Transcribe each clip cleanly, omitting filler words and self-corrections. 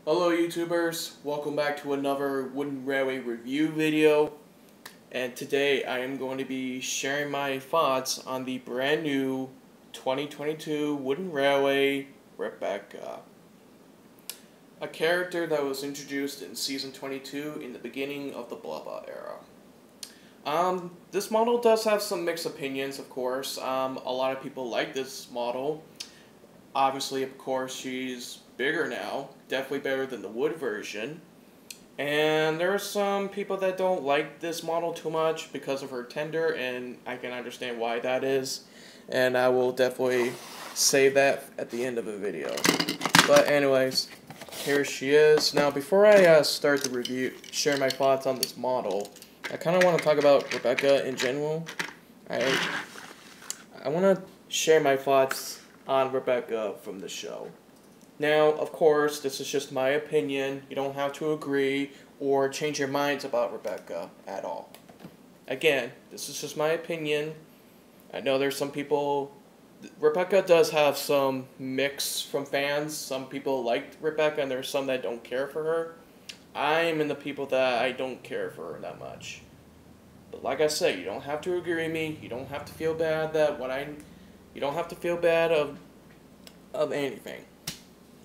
Hello YouTubers, welcome back to another Wooden Railway review video, and today I am going to be sharing my thoughts on the brand new 2022 Wooden Railway Rebecca. A character that was introduced in Season 22 in the beginning of the Blah Blah era. This model does have some mixed opinions, of course. A lot of people like this model. Obviously, of course, she's bigger now, definitely better than the wood version. And there are some people that don't like this model too much because of her tender, and I can understand why that is. And I will definitely say that at the end of the video. But anyways, here she is. Now, before I start the review, share my thoughts on this model, I kind of want to talk about Rebecca in general. I want to share my thoughts on Rebecca from the show. Now, of course, this is just my opinion. You don't have to agree or change your minds about Rebecca at all. Again, this is just my opinion. I know there's some people... Rebecca does have some mix from fans. Some people like Rebecca and there's some that don't care for her. I'm in the people that I don't care for her that much. But like I said, you don't have to agree with me. You don't have to feel bad that you don't have to feel bad of anything.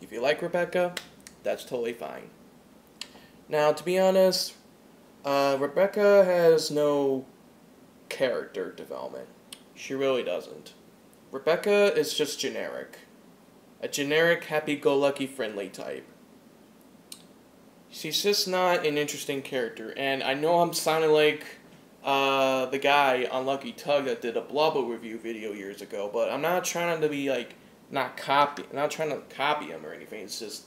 If you like Rebecca, that's totally fine. Now, to be honest, Rebecca has no character development. She really doesn't. Rebecca is just generic. A generic, happy-go-lucky, friendly type. She's just not an interesting character. And I know I'm sounding like the guy on Lucky Tug that did a Blubber review video years ago, but I'm not trying to be like, not trying to copy him or anything. It's just,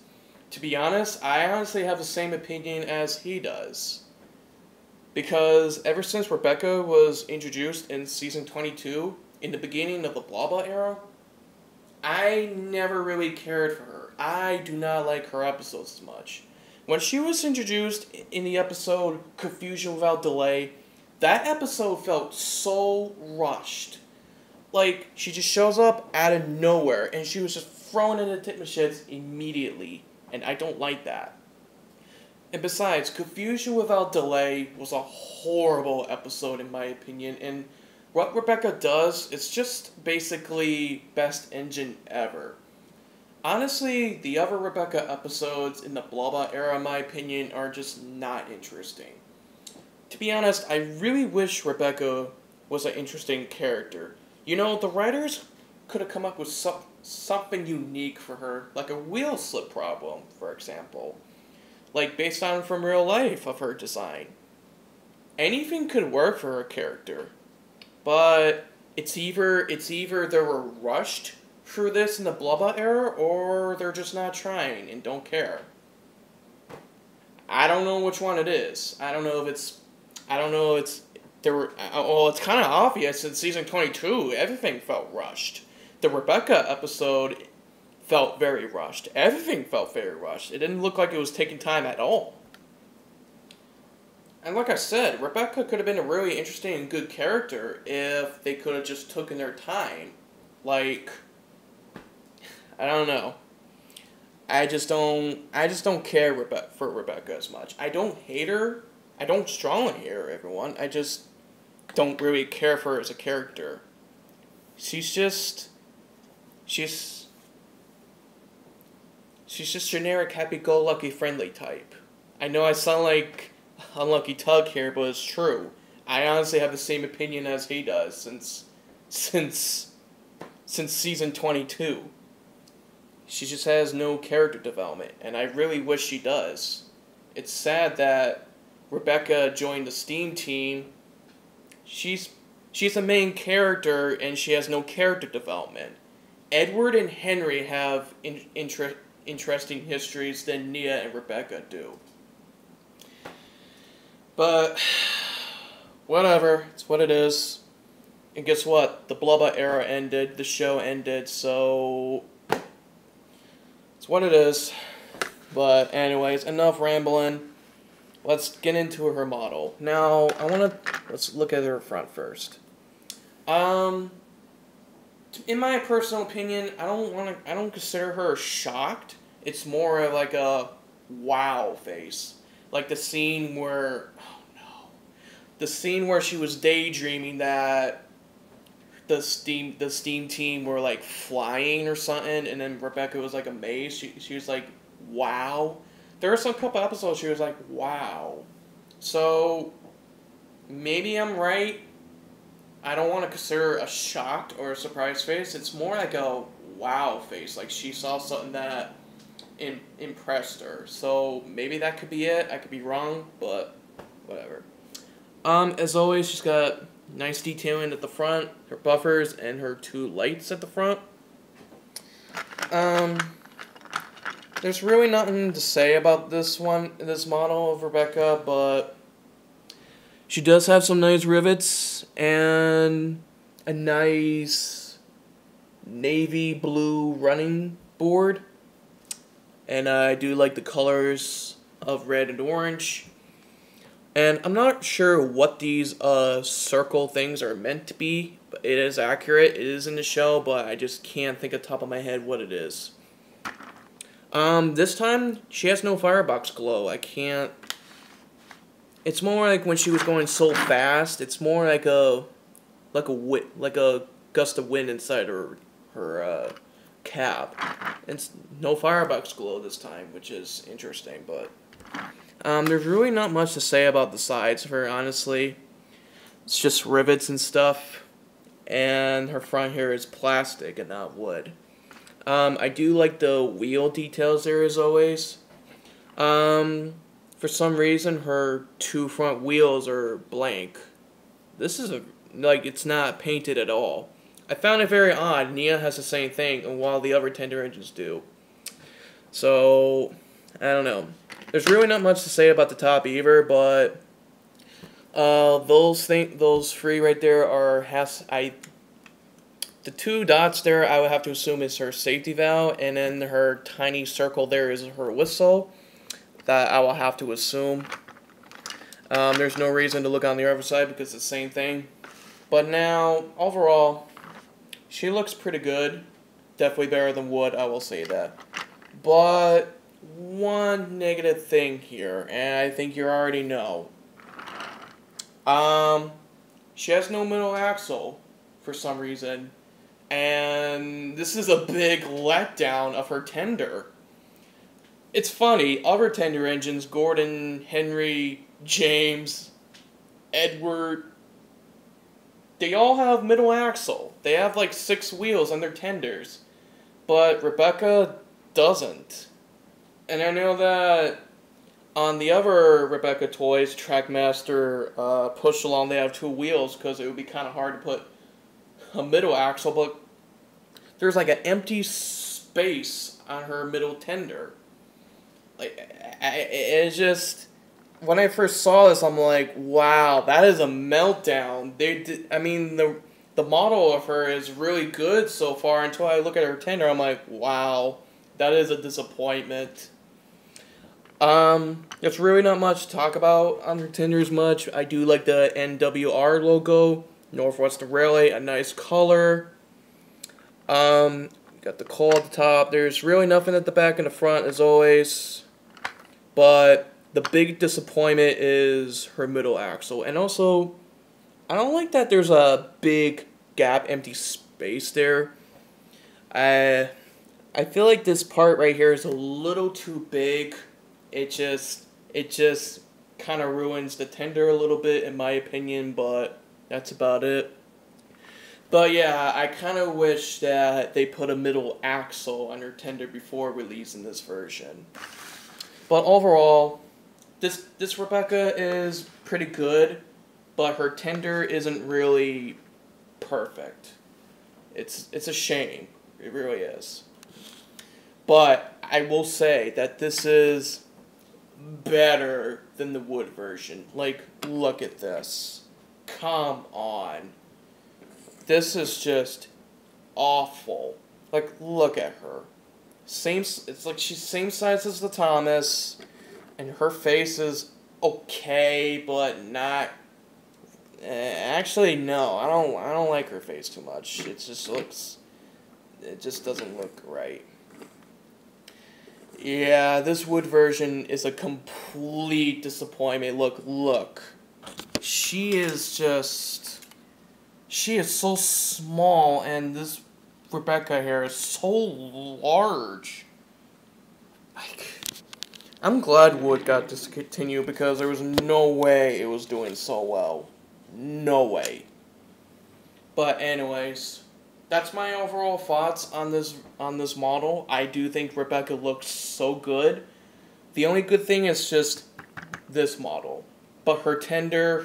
to be honest, I honestly have the same opinion as he does. Because ever since Rebecca was introduced in Season 22, in the beginning of the Blah Blah era, I never really cared for her. I do not like her episodes as much. When she was introduced in the episode Confusion Without Delay, that episode felt so rushed. Like, she just shows up out of nowhere, and she was just thrown into Titman shits immediately, and I don't like that. And besides, Confusion Without Delay was a horrible episode in my opinion, and what Rebecca does is just basically best engine ever. Honestly, the other Rebecca episodes in the Blah Blah era, in my opinion, are just not interesting. To be honest, I really wish Rebecca was an interesting character. You know, the writers could have come up with something unique for her, like a wheel slip problem, for example. Like, based on from real life of her design. Anything could work for her character. But it's either they were rushed through this in the Blah Blah era, or they're just not trying and don't care. I don't know which one it is. Well, it's kind of obvious in Season 22, everything felt rushed. The Rebecca episode felt very rushed. Everything felt very rushed. It didn't look like it was taking time at all. And like I said, Rebecca could have been a really interesting and good character if they could have just taken their time. Like, I don't know. I just don't care for Rebecca as much. I don't hate her. I don't strongly hate her, everyone. I just don't really care for her as a character. She's just generic, happy-go-lucky, friendly type. I know I sound like Unlucky Tug here, but it's true. I honestly have the same opinion as he does since Season 22. She just has no character development, and I really wish she does. It's sad that Rebecca joined the Steam team. She's a main character, and she has no character development. Edward and Henry have interesting histories than Nia and Rebecca do. But, whatever. It's what it is. And guess what? The Blah Blah era ended. The show ended, so it's what it is. But anyways, enough rambling. Let's get into her model. Now, let's look at her front first. In my personal opinion, I don't consider her shocked. It's more like a wow face. Like the scene where, oh no, the scene where she was daydreaming that the steam team were like flying or something, and then Rebecca was like amazed. She was like, wow. There were some couple episodes she was like, wow. So maybe I'm right. I don't want to consider a shocked or a surprised face. It's more like a wow face. Like she saw something that impressed her. So maybe that could be it. I could be wrong, but whatever. As always, she's got nice detailing at the front, her buffers, and her two lights at the front. There's really nothing to say about this model of Rebecca, but she does have some nice rivets and a nice navy blue running board. And I do like the colors of red and orange. And I'm not sure what these circle things are meant to be, but it is accurate. It is in the show, but I just can't think at the top of my head what it is. This time, she has no firebox glow. I can't... It's more like when she was going so fast, it's more like a gust of wind inside her cab. It's no firebox glow this time, which is interesting, but there's really not much to say about the sides of her, honestly. It's just rivets and stuff, and her front here is plastic and not wood. I do like the wheel details there as always. For some reason, her two front wheels are blank. This is it's not painted at all. I found it very odd. Nia has the same thing, and while the other tender engines do. So, I don't know. There's really not much to say about the top either, but those three right there are the two dots there I would have to assume is her safety valve, and then her tiny circle there is her whistle. That I will have to assume. There's no reason to look on the other side because it's the same thing. But now, overall, she looks pretty good. Definitely better than wood, I will say that. But one negative thing here, and I think you already know. She has no middle axle for some reason. And this is a big letdown of her tender. It's funny, other tender engines, Gordon, Henry, James, Edward, they all have middle axle. They have like 6 wheels on their tenders. But Rebecca doesn't. And I know that on the other Rebecca toys, Trackmaster, Push Along, they have 2 wheels because it would be kind of hard to put a middle axle, but there's like an empty space on her middle tender. It's just, when I first saw this, I'm like, wow, that is a meltdown. The model of her is really good so far until I look at her tender. I'm like, wow, that is a disappointment. There's really not much to talk about on her tenders much. I do like the NWR logo, Northwestern Railway, a nice color. Got the coal at the top. There's really nothing at the back and the front as always. But the big disappointment is her middle axle. And also, I don't like that there's a big gap, empty space there. I feel like this part right here is a little too big. It just kind of ruins the tender a little bit in my opinion, but that's about it. But yeah, I kind of wish that they put a middle axle on her tender before releasing this version. But overall, this Rebecca is pretty good, but her tender isn't really perfect. It's a shame. It really is. But I will say that this is better than the wood version. Like, look at this. Come on. This is just awful. Like, look at her. It's like she's same size as the Thomas, and her face is okay, but not. Actually, no, I don't like her face too much. It just doesn't look right. Yeah, this wood version is a complete disappointment. Look. She is so small, and this Rebecca here is so large. Like, I'm glad Wood got discontinued because there was no way it was doing so well. No way. But anyways, that's my overall thoughts on this model. I do think Rebecca looks so good. The only good thing is just this model. But her tender,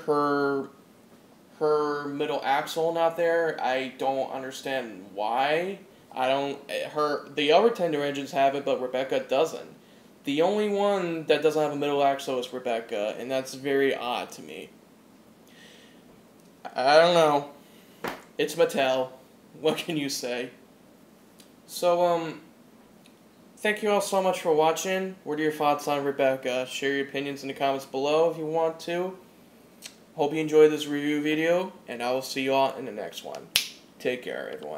her middle axle not there, I don't understand why. The other tender engines have it, but Rebecca doesn't. The only one that doesn't have a middle axle is Rebecca, and that's very odd to me. I don't know. It's Mattel. What can you say? So, thank you all so much for watching. What are your thoughts on Rebecca? Share your opinions in the comments below if you want to. Hope you enjoyed this review video, and I will see you all in the next one. Take care, everyone.